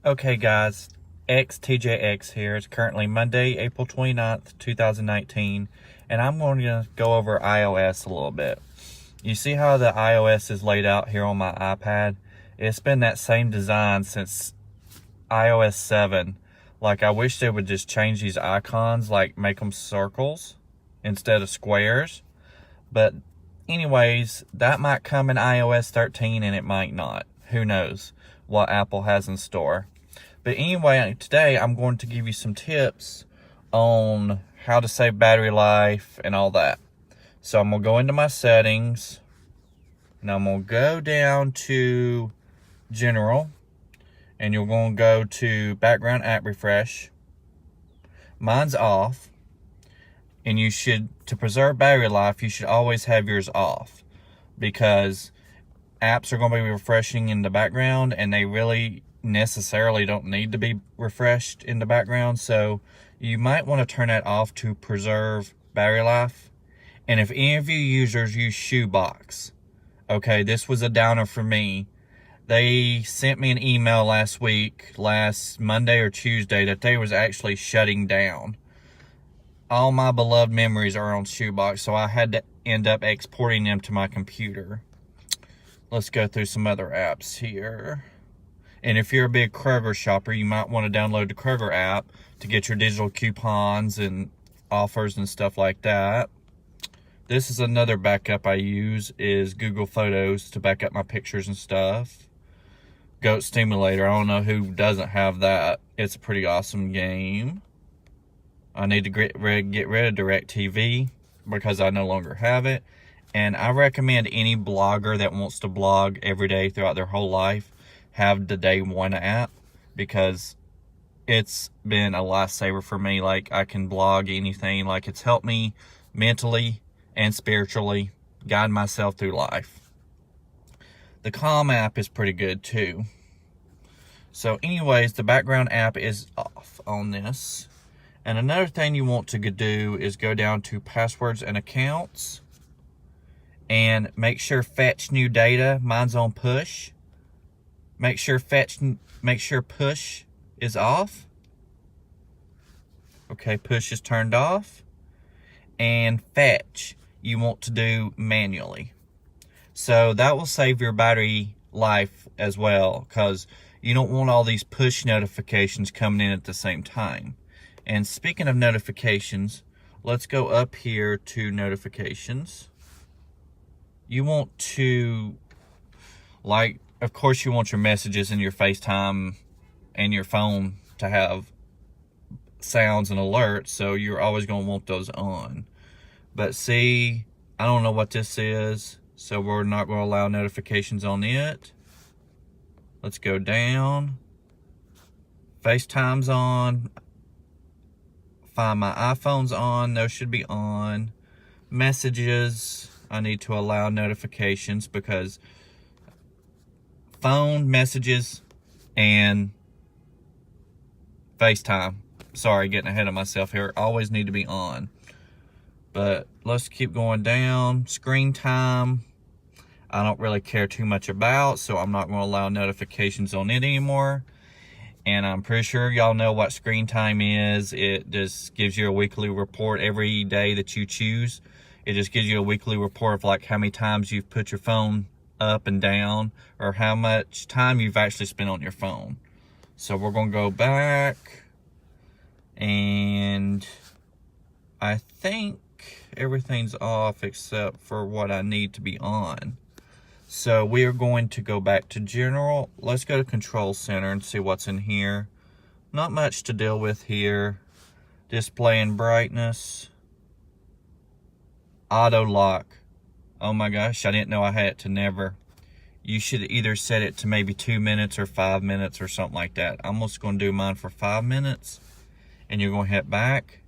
Okay guys, XTJX here. It's currently Monday, April 29th, 2019, and I'm going to go over iOS a little bit. You see how the iOS is laid out here on my iPad? It's been that same design since iOS 7. Like, I wish they would just change these icons, like make them circles instead of squares. But anyways, that might come in iOS 13 and it might not. Who knows what Apple has in store. But anyway, today I'm going to give you some tips on how to save battery life and all that. So I'm going to go into my settings, and I'm going to go down to General, and you're going to go to Background App Refresh. Mine's off, and you should, to preserve battery life, you should always have yours off, because apps are going to be refreshing in the background, and they really necessarily don't need to be refreshed in the background. So you might want to turn that off to preserve battery life. And if any of you users use Shoebox, okay, this was a downer for me. They sent me an email last Monday or Tuesday, that they was actually shutting down. All my beloved memories are on Shoebox, so I had to end up exporting them to my computer. Let's go through some other apps here. And if you're a big Kroger shopper, you might want to download the Kroger app to get your digital coupons and offers and stuff like that. This is another backup I use, is Google Photos, to back up my pictures and stuff. Goat Stimulator, I don't know who doesn't have that. It's a pretty awesome game. I need to get rid of DirecTV because I no longer have it. And I recommend any blogger that wants to blog every day throughout their whole life have the Day One app, because it's been a lifesaver for me. Like, I can blog anything. Like, it's helped me mentally and spiritually guide myself through life. The Calm app is pretty good too. So anyways, the background app is off on this. And another thing you want to do is go down to passwords and accounts, and make sure fetch new data. Mine's on push. Make sure push is off. Okay, push is turned off. And fetch, you want to do manually. So that will save your battery life as well, because you don't want all these push notifications coming in at the same time. And speaking of notifications, let's go up here to notifications. You want to, like, of course you want your messages and your FaceTime and your phone to have sounds and alerts, so you're always going to want those on. But see, I don't know what this is, so we're not going to allow notifications on it. Let's go down. FaceTime's on. Find My iPhone's on. Those should be on. Messages, I need to allow notifications, because phone, messages, and FaceTime, sorry, getting ahead of myself here, always need to be on. But let's keep going down. Screen time, I don't really care too much about, so I'm not going to allow notifications on it anymore. And I'm pretty sure y'all know what screen time is. It just gives you a weekly report every day that you choose. It just gives you a weekly report of like how many times you've put your phone up and down, or how much time you've actually spent on your phone. So we're going to go back, and I think everything's off except for what I need to be on. So we are going to go back to General. Let's go to Control Center and see what's in here. Not much to deal with here. Display and brightness. Auto lock. Oh my gosh, I didn't know I had it to never. You should either set it to maybe 2 minutes or 5 minutes or something like that. I'm just going to do mine for 5 minutes. And you're going to hit back.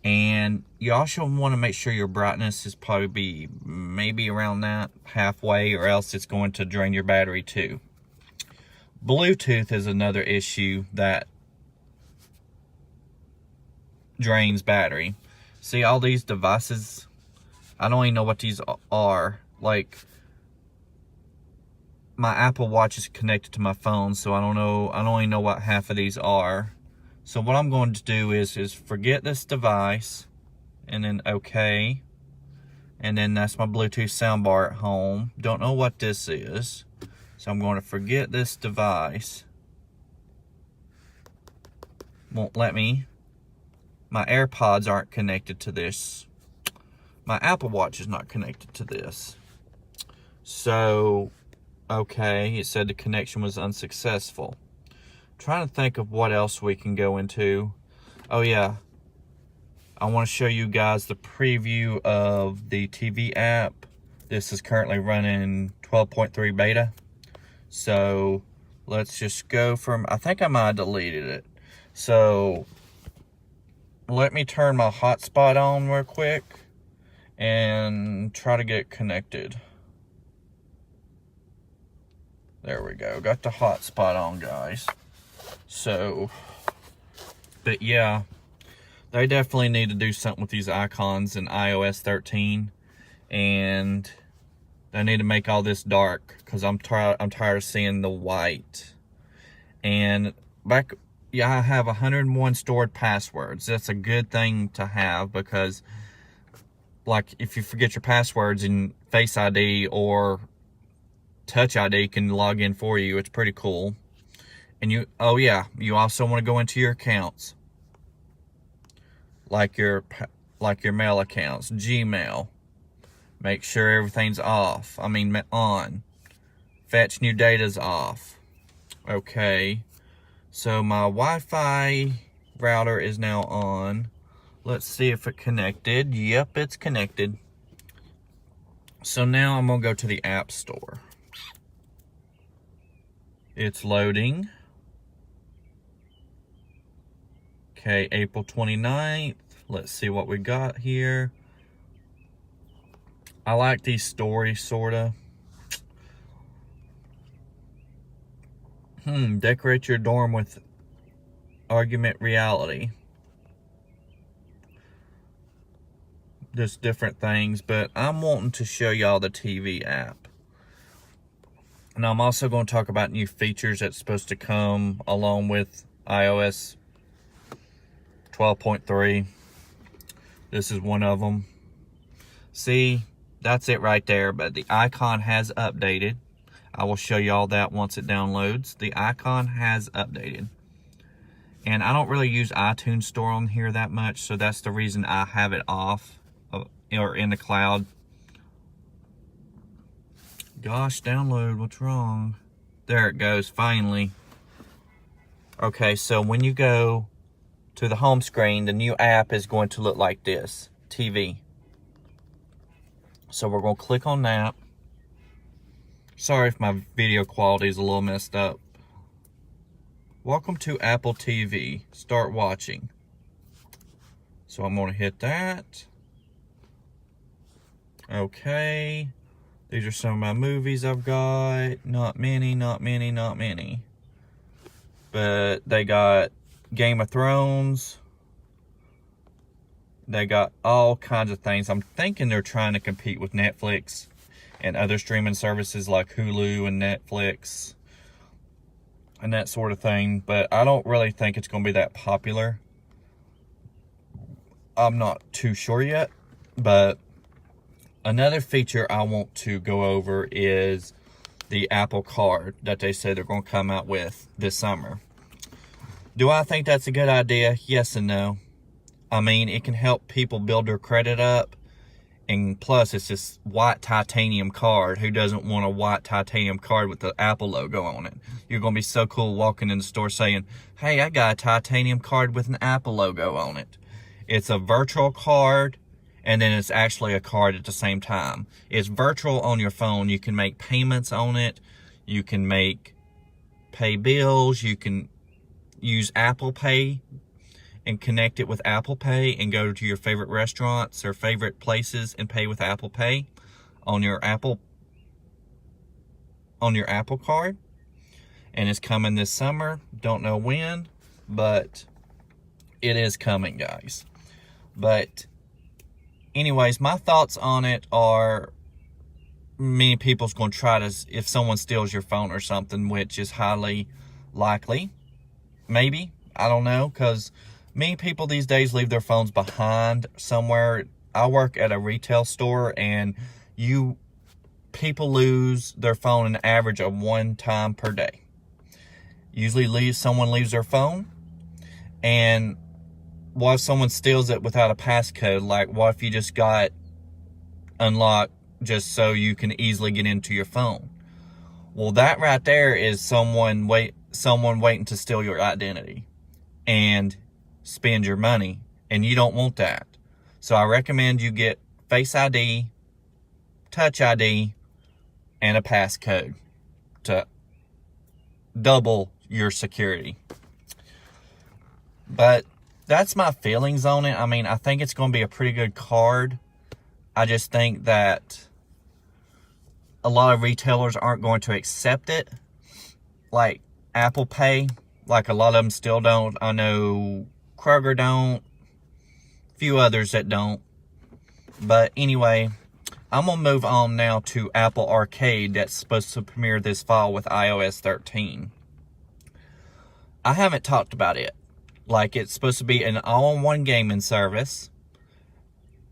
And you also want to make sure your brightness is probably maybe around that halfway, or else it's going to drain your battery too. Bluetooth is another issue that drains battery. See all these devices? I don't even know what these are. Like, my Apple Watch is connected to my phone, so I don't only know what half of these are. So what I'm going to do is forget this device, and then okay. And then that's my Bluetooth soundbar at home. Don't know what this is. So I'm going to forget this device. Won't let me. My AirPods aren't connected to this. My Apple Watch is not connected to this. So, okay, it said the connection was unsuccessful. I'm trying to think of what else we can go into. Oh yeah, I want to show you guys the preview of the TV app. This is currently running 12.3 beta. So let's just go from, I think I might have deleted it. So let me turn my hotspot on real quick and try to get connected. There we go. Got the hotspot on, guys. So, but yeah, they definitely need to do something with these icons in iOS 13, and they need to make all this dark because I'm tired of seeing the white. And yeah, I have 101 stored passwords. That's a good thing to have because, like, if you forget your passwords and Face ID or Touch ID can log in for you, it's pretty cool. And you also want to go into your accounts, like your mail accounts, Gmail. Make sure everything's off. On. Fetch new data's off. Okay. So my Wi-Fi router is now on. Let's see if it connected. Yep, it's connected. So now I'm gonna go to the App Store. It's loading. Okay, April 29th. Let's see what we got here. I like these stories, sorta. Decorate your dorm with augmented reality. Just different things, but I'm wanting to show y'all the TV app. And I'm also going to talk about new features that's supposed to come along with iOS 12.3. This is one of them. See, that's it right there, but the icon has updated. I will show you all that once it downloads. The icon has updated. And I don't really use iTunes Store on here that much, so that's the reason I have it off or in the cloud. Gosh, download, what's wrong? There it goes, finally. Okay, so when you go to the home screen, the new app is going to look like this, TV. So we're going to click on that. Sorry if my video quality is a little messed up. Welcome to Apple TV. Start watching. So I'm going to hit that. Okay. These are some of my movies I've got. Not many. But they got Game of Thrones. They got all kinds of things. I'm thinking they're trying to compete with Netflix and other streaming services like Hulu and Netflix and that sort of thing. But I don't really think it's going to be that popular. I'm not too sure yet. But another feature I want to go over is the Apple Card that they say they're going to come out with this summer. Do I think that's a good idea? Yes and no. I mean, it can help people build their credit up. And plus, it's this white titanium card. Who doesn't want a white titanium card with the Apple logo on it? You're going to be so cool walking in the store saying, hey, I got a titanium card with an Apple logo on it. It's a virtual card, and then it's actually a card at the same time. It's virtual on your phone. You can make payments on it. You can pay bills. You can use Apple Pay and connect it with Apple Pay and go to your favorite restaurants or favorite places and pay with Apple Pay on your Apple card. And it's coming this summer. Don't know when, but it is coming, guys. But anyways, my thoughts on it are many people's going to try to, if someone steals your phone or something, which is highly likely. Maybe. I don't know, because many people these days leave their phones behind somewhere. I work at a retail store, and people lose their phone an average of 1 time per day. Usually someone leaves their phone, and what if someone steals it without a passcode? Like, what if you just got unlocked just so you can easily get into your phone? Well, that right there is someone waiting to steal your identity and spend your money, and you don't want that. So I recommend you get Face ID, Touch ID, and a passcode to double your security. But that's my feelings on it. I mean, I think it's going to be a pretty good card. I just think that a lot of retailers aren't going to accept it. Like Apple Pay, like a lot of them still don't. I know Kroger don't, a few others that don't. But anyway, I'm going to move on now to Apple Arcade that's supposed to premiere this fall with iOS 13. I haven't talked about it. Like, it's supposed to be an all-in-one gaming service.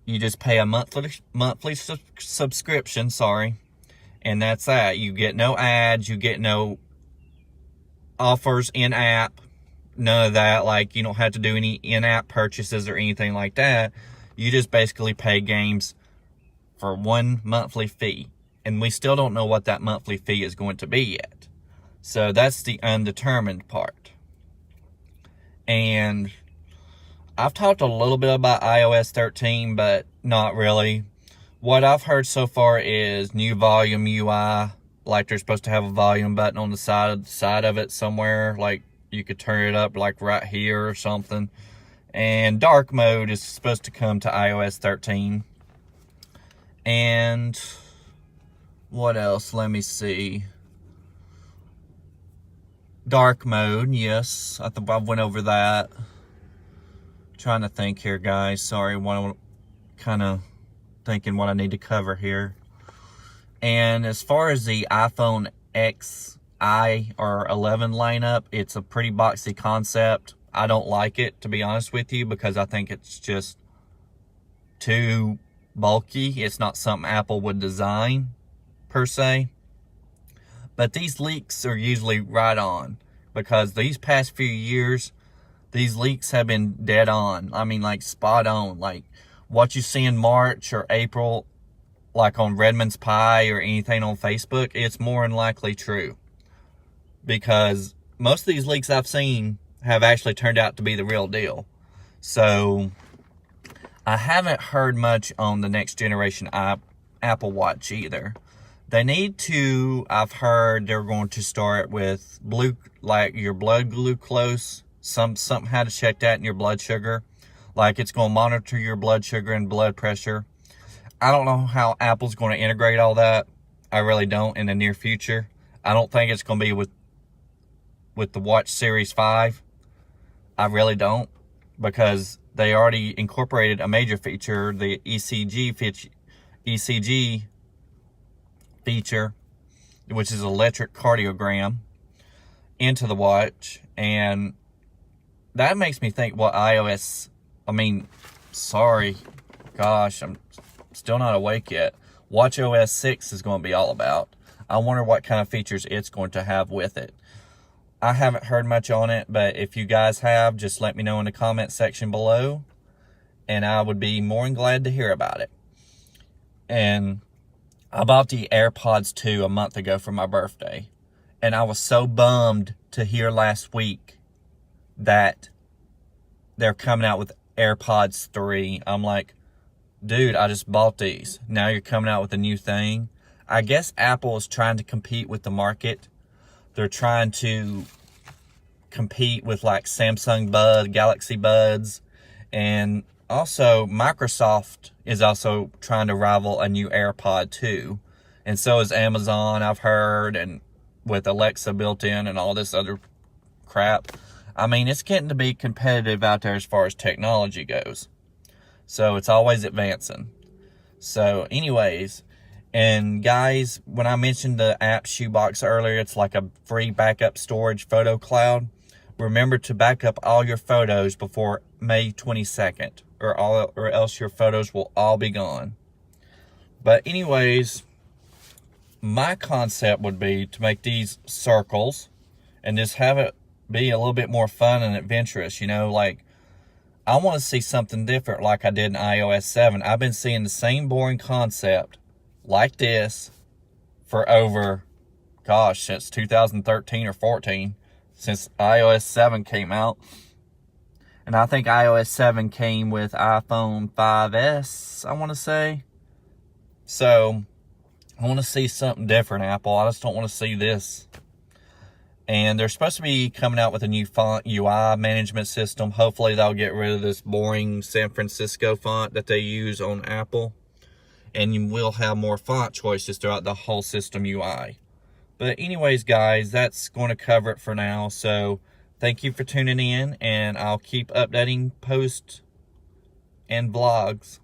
You just pay a monthly subscription, and that's that. You get no ads, you get no offers in-app, none of that. Like, you don't have to do any in-app purchases or anything like that. You just basically pay games for one monthly fee. And we still don't know what that monthly fee is going to be yet. So that's the undetermined part. And I've talked a little bit about iOS 13, but not really. What I've heard so far is new volume UI. Like, they're supposed to have a volume button on the side of it somewhere. Like, you could turn it up like right here or something. And dark mode is supposed to come to iOS 13. And what else? Let me see. Dark mode, yes. I think I went over that. Trying to think here, guys. Sorry, I'm kind of thinking what I need to cover here. And as far as the iPhone XI or 11 lineup, it's a pretty boxy concept. I don't like it, to be honest with you, because I think it's just too bulky. It's not something Apple would design, per se. But these leaks are usually right on, because these past few years, these leaks have been dead on. I mean, like, spot on. Like, what you see in March or April, like on Redmond's Pie or anything on Facebook, it's more than likely true. Because most of these leaks I've seen have actually turned out to be the real deal. So, I haven't heard much on the next generation Apple Watch either. They need to, I've heard they're going to start with your blood glucose, something how to check that in your blood sugar. Like, it's going to monitor your blood sugar and blood pressure. I don't know how Apple's going to integrate all that. I really don't in the near future. I don't think it's going to be with the Watch Series 5. I really don't, because they already incorporated a major feature, the ECG feature, which is electric cardiogram, into the watch. And that makes me think what gosh, I'm still not awake yet. WatchOS 6 is going to be all about. I wonder what kind of features it's going to have with it. I haven't heard much on it, but if you guys have, just let me know in the comment section below, and I would be more than glad to hear about it. And I bought the AirPods 2 a month ago for my birthday, and I was so bummed to hear last week that they're coming out with AirPods 3. I'm like, dude, I just bought these. Now you're coming out with a new thing. I guess Apple is trying to compete with the market. They're trying to compete with like Samsung Buds, Galaxy Buds, and also Microsoft is also trying to rival a new AirPod 2. And so is Amazon, I've heard, and with Alexa built in and all this other crap. I mean, it's getting to be competitive out there as far as technology goes. So it's always advancing. So anyways, And guys, when I mentioned the app Shoebox earlier, it's like a free backup storage photo cloud. Remember to back up all your photos before May 22nd, or else your photos will all be gone. But anyways, my concept would be to make these circles and just have it be a little bit more fun and adventurous. You know, like, I want to see something different like I did in iOS 7. I've been seeing the same boring concept like this for over, gosh, since 2013 or 14, since iOS 7 came out. And I think iOS 7 came with iPhone 5S, I want to say. So, I want to see something different, Apple. I just don't want to see this. And they're supposed to be coming out with a new font UI management system. Hopefully, they'll get rid of this boring San Francisco font that they use on Apple. And you will have more font choices throughout the whole system UI. But anyways, guys, that's going to cover it for now. So, thank you for tuning in, and I'll keep updating posts and vlogs.